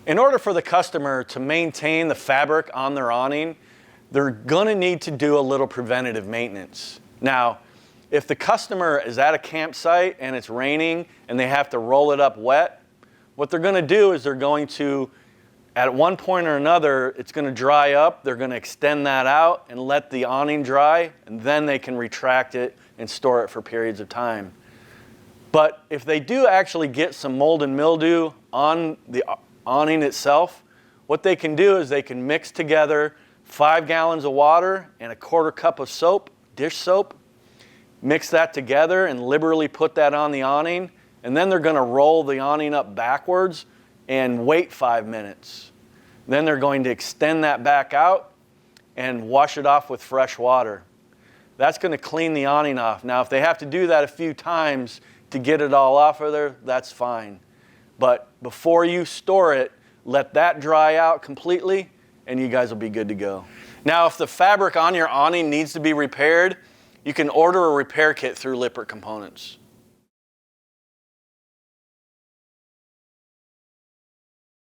In order for the customer to maintain the fabric on their awning, they're gonna need to do a little preventative maintenance. Now, if the customer is at a campsite and it's raining and they have to roll it up wet, what they're gonna do is they're going to, at one point or another, it's gonna dry up, they're gonna extend that out and let the awning dry, and then they can retract it and store it for periods of time. But if they do actually get some mold and mildew on the awning itself, what they can do is they can mix together 5 gallons of water and a 1/4 cup of soap, dish soap, mix that together and liberally put that on the awning, and then they're gonna roll the awning up backwards and wait 5 minutes. Then they're going to extend that back out and wash it off with fresh water. That's gonna clean the awning off. Now, if they have to do that a few times to get it all off of there, that's fine. But before you store it, let that dry out completely and you guys will be good to go. Now, if the fabric on your awning needs to be repaired, you can order a repair kit through Lippert Components.